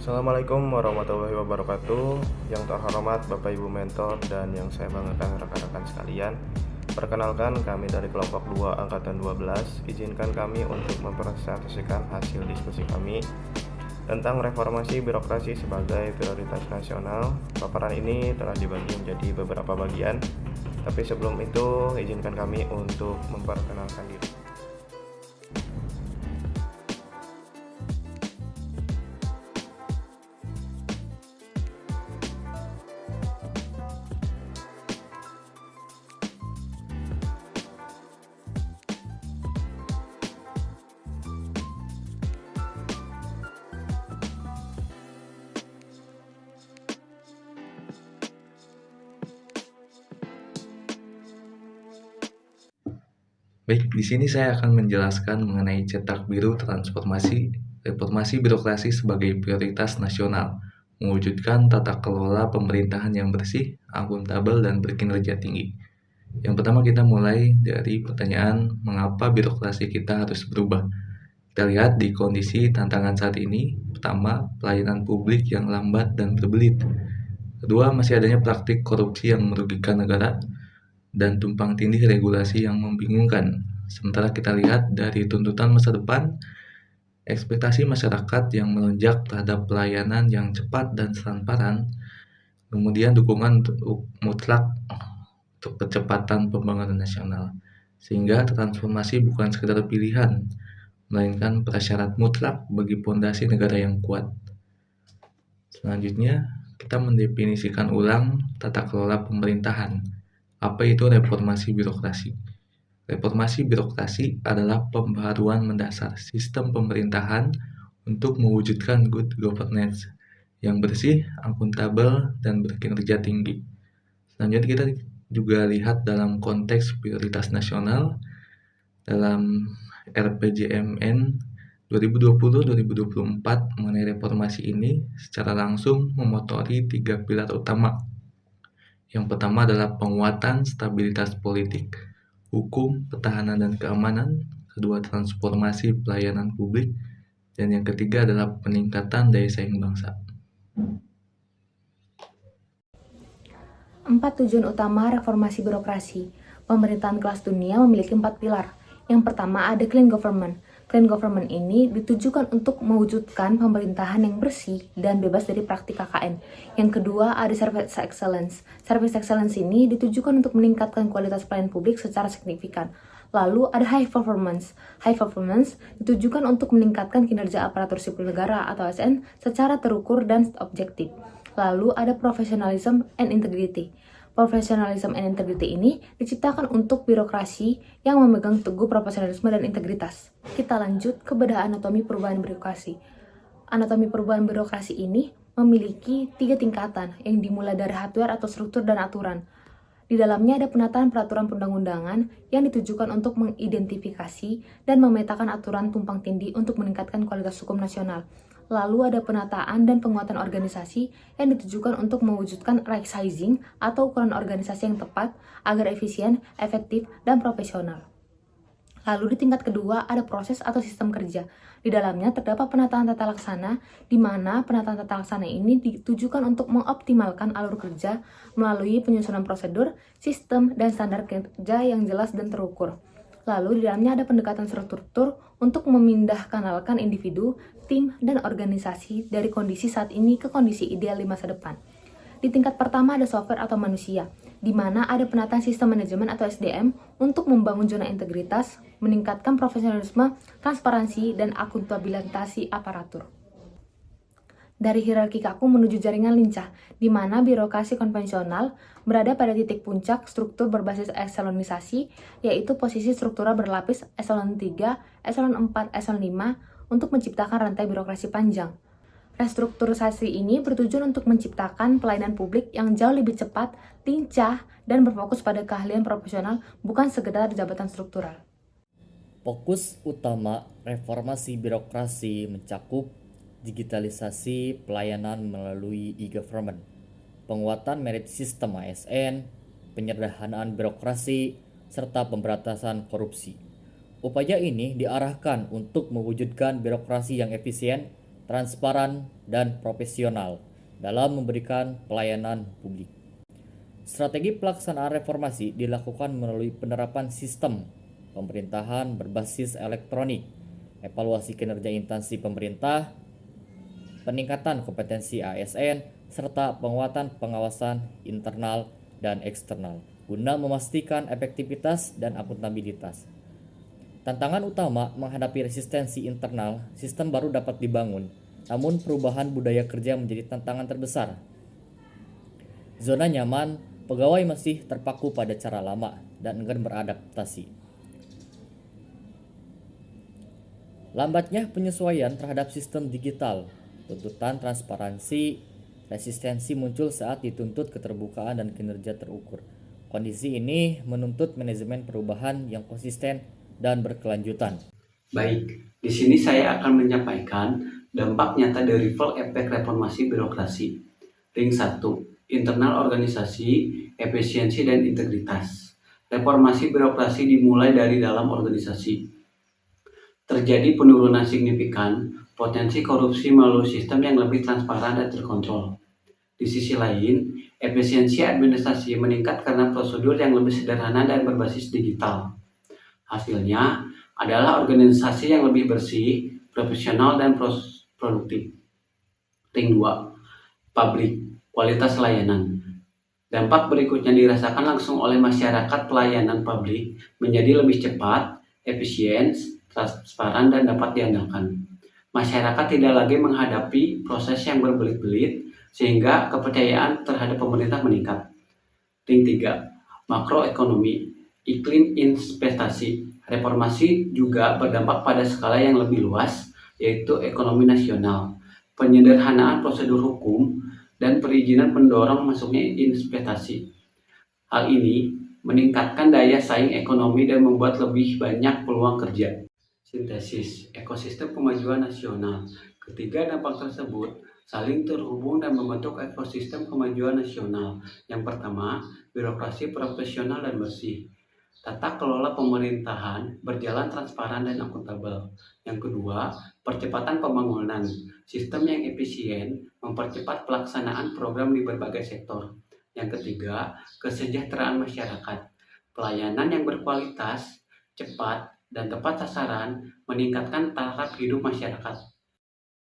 Assalamualaikum warahmatullahi wabarakatuh. Yang terhormat Bapak Ibu Mentor dan yang saya banggakan rekan-rekan sekalian. Perkenalkan, kami dari kelompok 2 angkatan 12. Izinkan kami untuk mempresentasikan hasil diskusi kami tentang reformasi birokrasi sebagai prioritas nasional. Paparan ini telah dibagi menjadi beberapa bagian. Tapi sebelum itu, izinkan kami untuk memperkenalkan diri. Baik, di sini saya akan menjelaskan mengenai cetak biru transformasi reformasi birokrasi sebagai prioritas nasional, mewujudkan tata kelola pemerintahan yang bersih, akuntabel, dan berkinerja tinggi. Yang pertama kita mulai dari pertanyaan mengapa birokrasi kita harus berubah. Kita lihat di kondisi tantangan saat ini, pertama, pelayanan publik yang lambat dan berbelit. Kedua, masih adanya praktik korupsi yang merugikan negara, dan tumpang tindih regulasi yang membingungkan. Sementara kita lihat dari tuntutan masa depan, ekspektasi masyarakat yang melonjak terhadap pelayanan yang cepat dan transparan, kemudian dukungan mutlak untuk percepatan pembangunan nasional. Sehingga transformasi bukan sekedar pilihan, melainkan prasyarat mutlak bagi pondasi negara yang kuat. Selanjutnya, kita mendefinisikan ulang tata kelola pemerintahan. Apa itu reformasi birokrasi? Reformasi birokrasi adalah pembaharuan mendasar sistem pemerintahan untuk mewujudkan good governance yang bersih, akuntabel, dan berkinerja tinggi. Selanjutnya kita juga lihat dalam konteks prioritas nasional dalam RPJMN 2020-2024 mengenai reformasi ini secara langsung memotori 3 pilar utama. Yang pertama adalah penguatan stabilitas politik, hukum, pertahanan, dan keamanan. Kedua, transformasi pelayanan publik. Dan yang ketiga adalah peningkatan daya saing bangsa. 4 tujuan utama reformasi birokrasi. Pemerintahan kelas dunia memiliki 4 pilar. Yang pertama ada clean government. Clean government ini ditujukan untuk mewujudkan pemerintahan yang bersih dan bebas dari praktik KKN. Yang kedua ada service excellence. Service excellence ini ditujukan untuk meningkatkan kualitas pelayanan publik secara signifikan. Lalu ada high performance. High performance ditujukan untuk meningkatkan kinerja aparatur sipil negara atau ASN secara terukur dan objektif. Lalu ada professionalism and integrity. Professionalism and integrity ini diciptakan untuk birokrasi yang memegang teguh profesionalisme dan integritas. Kita lanjut ke bedah anatomi perubahan birokrasi. Anatomi perubahan birokrasi ini memiliki 3 tingkatan yang dimulai dari hardware atau struktur dan aturan. Di dalamnya ada penataan peraturan perundang-undangan yang ditujukan untuk mengidentifikasi dan memetakan aturan tumpang tindih untuk meningkatkan kualitas hukum nasional. Lalu ada penataan dan penguatan organisasi yang ditujukan untuk mewujudkan right sizing atau ukuran organisasi yang tepat agar efisien, efektif, dan profesional. Lalu di tingkat kedua ada proses atau sistem kerja. Di dalamnya terdapat penataan tata laksana, di mana penataan tata laksana ini ditujukan untuk mengoptimalkan alur kerja melalui penyusunan prosedur, sistem, dan standar kerja yang jelas dan terukur. Lalu di dalamnya ada pendekatan struktur untuk memindahkanalkan individu, tim, dan organisasi dari kondisi saat ini ke kondisi ideal di masa depan. Di tingkat pertama ada software atau manusia, di mana ada penataan sistem manajemen atau SDM untuk membangun zona integritas, meningkatkan profesionalisme, transparansi, dan akuntabilitas aparatur. Dari hierarki kaku menuju jaringan lincah, di mana birokrasi konvensional berada pada titik puncak struktur berbasis eselonisasi, yaitu posisi struktural berlapis eselon 3, eselon 4, eselon 5 untuk menciptakan rantai birokrasi panjang. Restrukturisasi ini bertujuan untuk menciptakan pelayanan publik yang jauh lebih cepat, lincah, dan berfokus pada keahlian profesional, bukan sekedar jabatan struktural. Fokus utama reformasi birokrasi mencakup digitalisasi pelayanan melalui e-government, penguatan merit system ASN, penyederhanaan birokrasi, serta pemberantasan korupsi. Upaya ini diarahkan untuk mewujudkan birokrasi yang efisien, transparan, dan profesional dalam memberikan pelayanan publik. Strategi pelaksanaan reformasi dilakukan melalui penerapan sistem pemerintahan berbasis elektronik, evaluasi kinerja instansi pemerintah, peningkatan kompetensi ASN, serta penguatan pengawasan internal dan eksternal guna memastikan efektivitas dan akuntabilitas. Tantangan utama menghadapi resistensi internal, sistem baru dapat dibangun, namun perubahan budaya kerja menjadi tantangan terbesar. Zona nyaman, pegawai masih terpaku pada cara lama dan enggan beradaptasi. Lambatnya penyesuaian terhadap sistem digital, tuntutan transparansi, resistensi muncul saat dituntut keterbukaan dan kinerja terukur. Kondisi ini menuntut manajemen perubahan yang konsisten dan berkelanjutan. Baik, di sini saya akan menyampaikan dampak nyata dari ripple efek reformasi birokrasi. Ring 1, internal organisasi, efisiensi dan integritas. Reformasi birokrasi dimulai dari dalam organisasi. Terjadi penurunan signifikan potensi korupsi melalui sistem yang lebih transparan dan terkontrol. Di sisi lain, efisiensi administrasi meningkat karena prosedur yang lebih sederhana dan berbasis digital. Hasilnya adalah organisasi yang lebih bersih, profesional, dan produktif. Ring 2, publik, kualitas layanan. Dampak berikutnya dirasakan langsung oleh masyarakat. Pelayanan publik menjadi lebih cepat, efisien, transparan, dan dapat diandalkan. Masyarakat tidak lagi menghadapi proses yang berbelit-belit, sehingga kepercayaan terhadap pemerintah meningkat. Ring 3, makroekonomi, iklim investasi. Reformasi juga berdampak pada skala yang lebih luas, yaitu ekonomi nasional. Penyederhanaan prosedur hukum dan perizinan mendorong masuknya investasi. Hal ini meningkatkan daya saing ekonomi dan membuat lebih banyak peluang kerja. Sintesis, ekosistem kemajuan nasional. Ketiga dampak tersebut saling terhubung dan membentuk ekosistem kemajuan nasional. Yang pertama, birokrasi profesional dan bersih. Tata kelola pemerintahan berjalan transparan dan akuntabel. Yang kedua, percepatan pembangunan. Sistem yang efisien mempercepat pelaksanaan program di berbagai sektor. Yang ketiga, kesejahteraan masyarakat. Pelayanan yang berkualitas, cepat, dan tepat sasaran meningkatkan taraf hidup masyarakat.